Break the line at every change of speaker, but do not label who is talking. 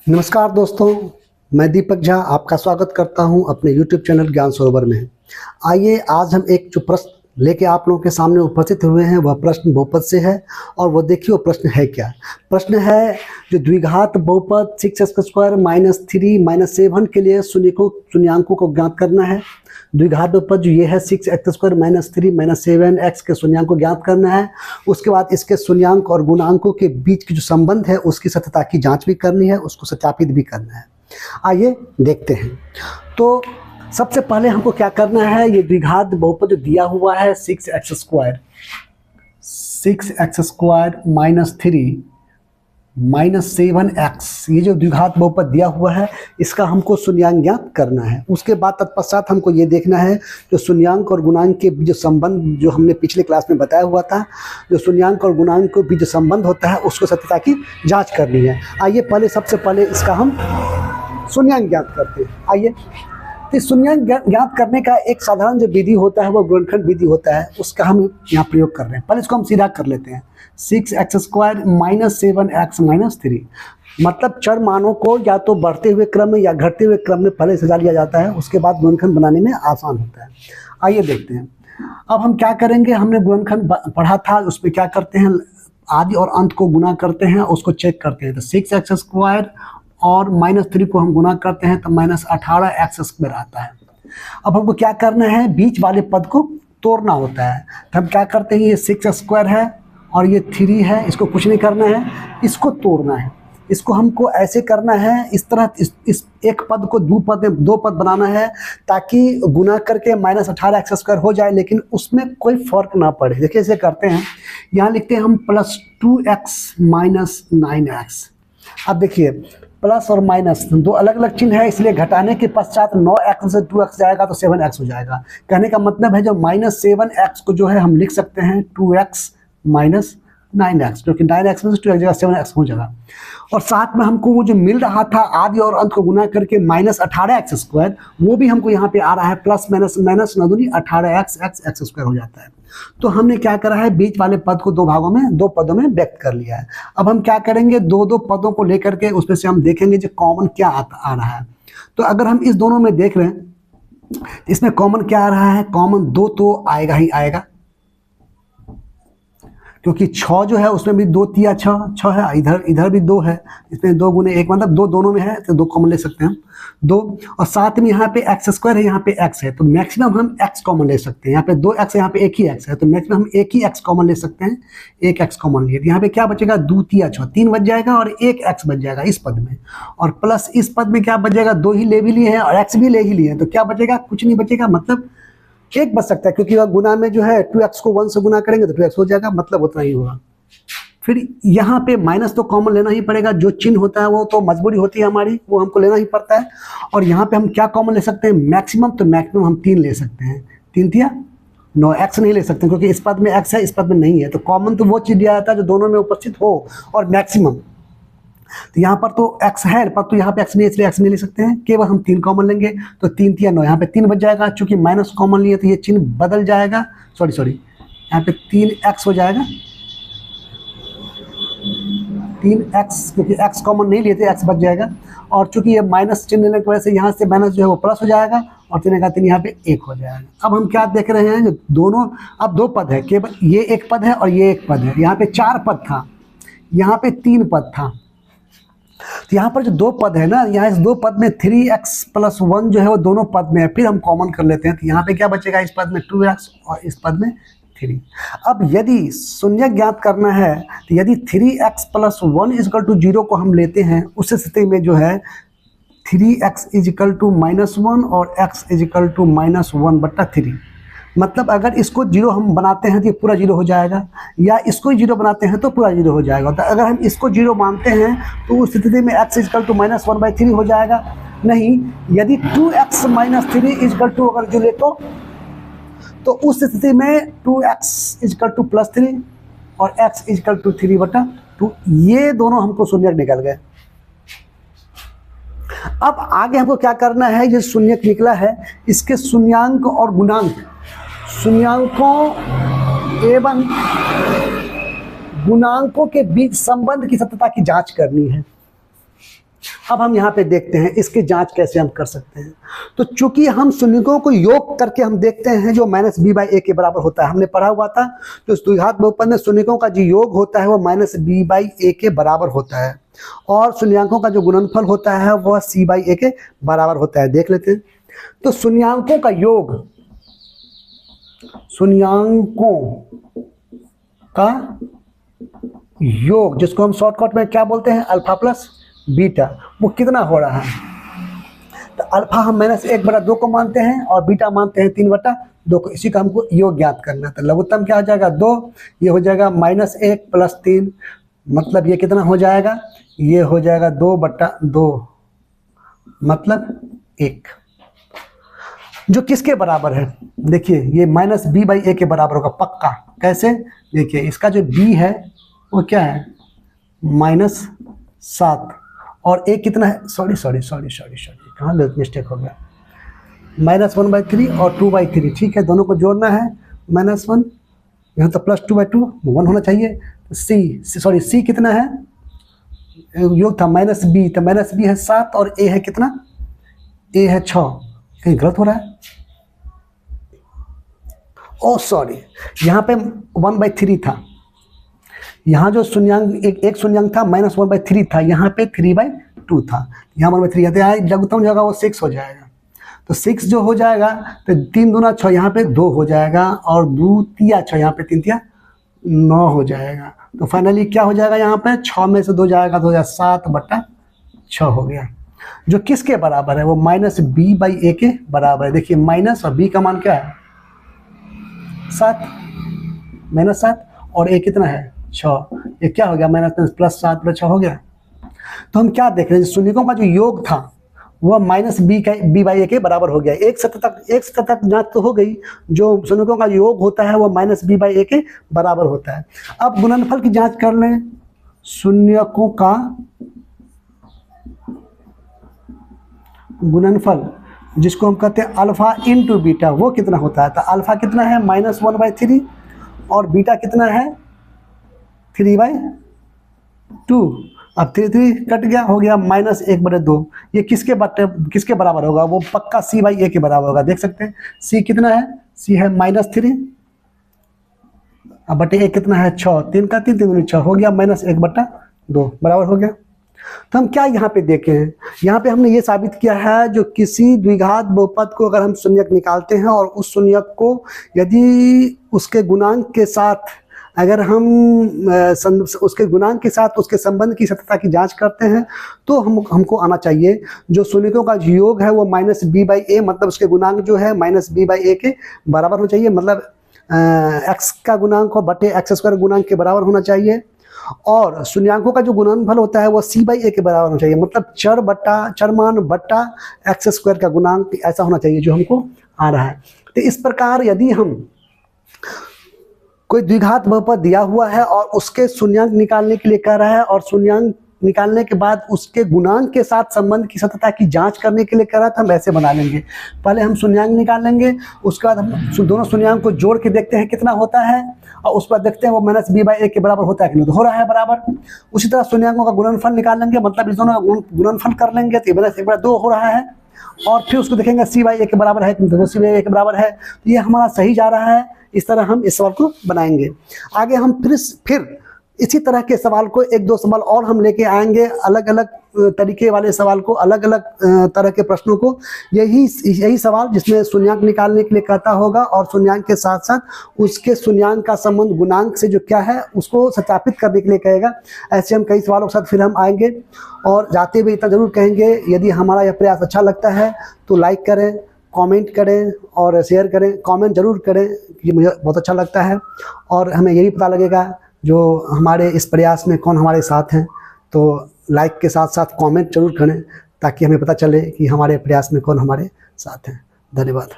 नमस्कार दोस्तों, मैं दीपक झा आपका स्वागत करता हूं अपने YouTube चैनल ज्ञान सरोवर में। आइए आज हम एक जो प्रश्न लेके आप लोगों के सामने उपस्थित हुए हैं वह प्रश्न बहुपद से है और वो देखिए वो प्रश्न है क्या। प्रश्न है जो द्विघात बहुपद 6x² - 3 - 7 के लिए शून्यांकों को ज्ञात करना है। द्विघात बहुपद जो ये है 6x² - 3 - 7x के शून्यांक को ज्ञात करना है। उसके बाद इसके शून्यांक और गुणांकों के बीच की जो संबंध है उसकी सत्यता की जांच भी करनी है, उसको सत्यापित भी करना है। आइए देखते हैं। तो सबसे पहले हमको क्या करना है, ये द्विघात बहुपद जो दिया हुआ है 6x² - 3 - 7x, ये जो द्विघात बहुपद दिया हुआ है इसका हमको शून्यांक ज्ञात करना है। उसके बाद तत्पश्चात हमको ये देखना है जो शून्यांक और गुणांक के बीच जो संबंध जो हमने पिछले क्लास में बताया हुआ था, जो शून्यांक और गुणांक के बीच जो संबंध होता है उसको सत्यता की जांच करनी है। आइए पहले सबसे पहले इसका हम शून्यांक ज्ञात करते हैं। आइए, तो शून्यांक ज्ञात करने का एक साधारण जो विधि होता है वो गुणनखंड विधि होता है, उसका हम यहाँ प्रयोग कर रहे हैं। पहले इसको हम सीधा कर लेते हैं। 6x² - 7x - 3, मतलब चर मानों को या तो बढ़ते हुए क्रम में या घटते हुए क्रम में पहले सजा लिया जाता है, उसके बाद गुणनखंड बनाने में आसान होता है। आइए देखते हैं अब हम क्या करेंगे। हमने गुणनखंड पढ़ा था, उसमें क्या करते हैं, आदि और अंत को गुना करते हैं, उसको चेक करते हैं। तो 6x² और -3 को हम गुना करते हैं तो -18x² आता है। अब हमको क्या करना है, बीच वाले पद को तोड़ना होता है। तो हम क्या करते हैं, ये 6² है और ये 3 है, इसको कुछ नहीं करना है, इसको तोड़ना है। इसको हमको ऐसे करना है, इस तरह इस एक पद को दो पद बनाना है ताकि गुना करके -18x² हो जाए, लेकिन उसमें कोई फर्क ना पड़े। देखिए इसे करते हैं, यहाँ लिखते हैं हम +2x - 9x। अब देखिए प्लस और माइनस दो अलग अलग चिन्ह है, इसलिए घटाने के पश्चात 9x से 2x जाएगा तो 7x हो जाएगा। कहने का मतलब है जो -7x को जो है हम लिख सकते हैं 2x - 9x, क्योंकि 9x में से 2x जगह 7x हो जाएगा। और साथ में हमको वो जो मिल रहा था आदि और अंत को गुना करके -18x², वो भी हमको यहाँ पे आ रहा है, प्लस माइनस माइनस न दूनी 18x हो जाता है। तो हमने क्या करा है, बीच वाले पद को दो पदों में व्यक्त कर लिया है। अब हम क्या करेंगे, दो पदों को लेकर के उसमें से हम देखेंगे जो कॉमन क्या आ रहा है। तो अगर हम इस दोनों में देख रहे हैं, इसमें कॉमन क्या आ रहा है, कॉमन 2 तो आएगा ही आएगा, क्योंकि 6 जो है उसमें भी 2 तिया 6 है, इधर भी 2 है, इसमें 2 गुने 1 मतलब 2 दोनों में है, तो 2 कॉमन ले सकते हैं हम 2। और साथ में यहाँ पे x² है, यहाँ पे x है, तो मैक्सिमम हम x कॉमन ले सकते हैं। यहाँ पे 2x है, यहाँ पे एक ही x है, तो मैक्सिमम हम एक ही x कॉमन ले सकते हैं। एक x कॉमन लिए, यहाँ पे क्या बचेगा, 2 तिया 6, 3 बच जाएगा और एक x बच जाएगा इस पद में। और प्लस इस पद में क्या बचेगा, 2 ही ले भी लिए हैं और x भी ले ही लिए हैं, तो क्या बचेगा, कुछ नहीं बचेगा, मतलब एक बच सकता है, क्योंकि वह गुना में जो है 2x को 1 से गुना करेंगे तो 2x हो जाएगा, मतलब उतना ही होगा। फिर यहाँ पे माइनस तो कॉमन लेना ही पड़ेगा, जो चिन्ह होता है वो तो मजबूरी होती है हमारी, वो हमको लेना ही पड़ता है। और यहाँ पे हम क्या कॉमन ले सकते हैं, मैक्सिमम, तो मैक्सिमम हम 3 ले सकते हैं। 3 तिया 9, x नहीं ले सकते क्योंकि इस पद में x है, इस पद में नहीं है। तो कॉमन तो वो चीज़ दिया जाता है जो दोनों में उपस्थित हो, और मैक्सिमम, तो यहाँ पर तो x है पर तो यहाँ पे x नहीं, इसलिए x नहीं ले सकते हैं, केवल हम 3 कॉमन लेंगे। तो 3 तिया 9, यहाँ पे 3 बच जाएगा, चूंकि माइनस कॉमन लिए तो ये चिन्ह बदल जाएगा, सॉरी यहाँ पे 3x हो जाएगा, 3x, क्योंकि x कॉमन नहीं लिए थे, x बच जाएगा। और चूंकि ये माइनस चिन्ह लेने की वजह से यहाँ से माइनस जो है वो प्लस हो जाएगा, और 3 का 3 यहाँ पे 1 हो जाएगा। अब हम क्या देख रहे हैं, दोनों अब 2 पद है, केवल ये एक पद है और ये एक पद है। यहाँ पे 4 पद था, यहाँ पे 3 पद था, तो यहाँ पर जो 2 पद है ना, यहाँ इस 2 पद में 3x + 1 जो है वो दोनों पद में है, फिर हम कॉमन कर लेते हैं। तो यहाँ पे क्या बचेगा, इस पद में 2x और इस पद में 3। अब यदि शून्य ज्ञात करना है, तो यदि 3x + 1 = 0 को हम लेते हैं, उस स्थिति में जो है 3x = -1 और x = -1/3, मतलब अगर इसको 0 हम बनाते हैं तो ये पूरा 0 हो जाएगा, या इसको 0 बनाते हैं तो पूरा 0 हो जाएगा। तो अगर हम इसको 0 मानते हैं तो उस स्थिति में x = -1/3 हो जाएगा। नहीं, यदि 2x - 3 = अगर जो ले तो उस स्थिति में 2x = +3 और x = 3/2, ये दोनों हमको शून्य निकल गए। अब आगे हमको क्या करना है, ये शून्य निकला है, इसके शून्यांक और गुणांक, शून्यांकों एवं गुणांकों के बीच संबंध की सत्यता की जांच करनी है। अब हम यहाँ पे देखते हैं इसकी जांच कैसे हम कर सकते हैं। तो चूंकि हम शून्यकों को योग करके हम देखते हैं जो माइनस बी बाई ए के बराबर होता है, हमने पढ़ा हुआ था जो द्विघात बहुपद में शून्यकों का जो योग होता है वो माइनस बी बाई ए के बराबर होता है और शून्यांकों का जो गुणनफल होता है वह सी बाई ए के बराबर होता है। देख लेते हैं। तो शून्यांकों का योग, शून्यांकों का योग जिसको हम शॉर्टकट में क्या बोलते हैं, अल्फा प्लस बीटा, वो कितना हो रहा है। तो अल्फा हम -1/2 को मानते हैं और बीटा मानते हैं 3/2 को। इसी का हमको योग ज्ञात करना है। तो लघुत्तम क्या हो जाएगा 2, ये हो जाएगा -1 + 3, मतलब ये कितना हो जाएगा, ये हो जाएगा 2/2 मतलब 1, जो किसके बराबर है। देखिए ये माइनस बी बाई ए के बराबर होगा पक्का। कैसे, देखिए इसका जो बी है वो क्या है -7 और ए कितना है, सॉरी कहाँ मिस्टेक हो गया, -1/3 और 2/3। ठीक है, दोनों को जोड़ना है, -1 यहाँ तो +2/2 1 होना चाहिए। सी कितना है, योग था -b, तो -b है 7 और ए है कितना, ए है 6। कहीं गलत हो रहा है, ओ सॉरी, यहाँ पे 1/3 था, यहाँ जो शून्यांक एक शून्यांक था -1/3 था, यहाँ पे 3/2 था, यहाँ 1/3 आता है, लघुत्तम जगह वो 6 हो जाएगा। तो 6 जो हो जाएगा तो 3 दूना 6, यहाँ पे 2 हो जाएगा और 2 तिया 6, यहाँ पे 3 तिया 9 हो जाएगा। तो फाइनली क्या हो जाएगा, यहाँ पे 6 में से 2 जाएगा तो हो जाएगा 7/6 हो गया, जो किसके बराबर है, वो माइनस बी बाई ए के बराबर है। देखिए माइनस और बी का मान क्या है 7, -7 और ए कितना है 6, ये क्या हो गया -+7/6 हो गया। तो हम क्या देख रहे हैं, शून्यकों का जो योग था वह माइनस बी बाई ए के बराबर हो गया। एक सतह तक जांच तो हो गई, जो शून्यकों का योग होता है वह माइनस बी बाई ए के बराबर होता है। अब गुणनफल की जांच कर लें, शून्यकों का गुणनफल जिसको हम कहते हैं अल्फा इंटू बीटा, वो कितना होता है। तो अल्फा कितना है -1/3 और बीटा कितना है 3/2। अब 3 कट गया, हो गया -1/2। ये किसके बराबर होगा, वो पक्का सी बाई ए के बराबर होगा। देख सकते हैं सी कितना है, सी है -3 अब बटे ए कितना है 6, 3 का 3 3 6 हो गया -1/2 बराबर हो गया। तो हम क्या यहाँ पे देखे हैं, यहाँ पे हमने ये साबित किया है जो किसी द्विघात बहुपद को अगर हम शून्यक निकालते हैं और उस शून्यक को यदि उसके गुणांक के साथ अगर हम उसके गुणांक के साथ उसके संबंध की सत्यता की जांच करते हैं तो हमको आना चाहिए जो शून्यकों का योग है वो माइनस बी बाई ए, मतलब उसके गुणांक जो है माइनस बी बाई ए के बराबर होना चाहिए, मतलब एक्स का गुणांक हो बटे x² गुणांक के बराबर होना चाहिए। और शून्यांकों का जो गुणनफल होता है वो c बाई ए के बराबर होना चाहिए, मतलब चरमान बट्टा x² का गुणांक ऐसा होना चाहिए जो हमको आ रहा है। तो इस प्रकार यदि हम कोई द्विघात बहुपद दिया हुआ है और उसके शून्यांक निकालने के लिए कह रहा है और शून्यांक निकालने के बाद उसके गुणांक के साथ संबंध की सत्यता की जांच करने के लिए कह रहा था, हम ऐसे बना लेंगे। पहले हम शून्यांक निकाल लेंगे, उसके बाद हम दोनों शून्यांक को जोड़ के देखते हैं कितना होता है और उसके बाद देखते हैं वो माइनस बी बाई ए के बराबर होता है कि नहीं, तो हो रहा है बराबर। उसी तरह शून्यांकों का गुणनफल निकाल लेंगे, मतलब इस दोनों गुणनफल कर लेंगे तो माइनस 1/2 हो रहा है और फिर उसको देखेंगे सी बाई ए के बराबर है तो सी बाई ए के बराबर है, तो ये हमारा सही जा रहा है। इस तरह हम इस सवाल को बनाएंगे। आगे हम फिर इसी तरह के सवाल को 1-2 सवाल और हम लेके आएंगे, अलग अलग तरीके वाले सवाल को, अलग अलग तरह के प्रश्नों को। यही सवाल जिसमें शून्यांक निकालने के लिए कहता होगा और शून्यांक के साथ साथ उसके शून्यांक का संबंध गुणांक से जो क्या है उसको सत्यापित करने के लिए कहेगा। ऐसे हम कई सवालों के साथ फिर हम आएंगे और जाते हुए इतना जरूर कहेंगे, यदि हमारा यह प्रयास अच्छा लगता है तो लाइक करें, कमेंट करें और शेयर करें। कमेंट जरूर करें कि मुझे बहुत अच्छा लगता है और हमें यही पता लगेगा जो हमारे इस प्रयास में कौन हमारे साथ हैं। तो लाइक के साथ साथ कमेंट जरूर करें ताकि हमें पता चले कि हमारे प्रयास में कौन हमारे साथ हैं। धन्यवाद।